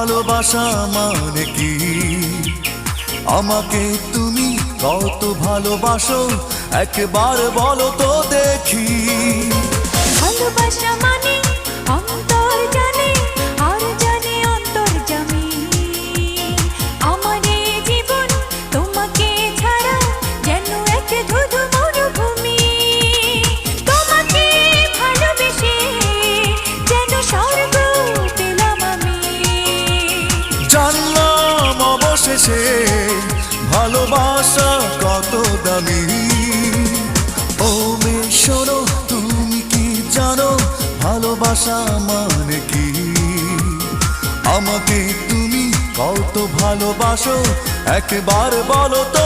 ভালোবাসা মানে কি? আমাকে তুমি কত ভালোবাসো একবার বলো তো দেখি। ভালোবাসা মানে অন্তর জানে আর জানে অন্তর্যামী। আমার এই জীবন তোমাকে ছাড়া যেন এক ধুধু মরুভূমি। তোমাকে ভালোবেসে যেন স্বর্গ পেলাম আমি। জানলাম অবশেষে ভালোবাসা কত দামি। ও মেয়ে শোনো, তুমি কি জানো ভালোবাসা মানে কি? আমাকে তুমি কত ভালোবাসো একবার বলো তো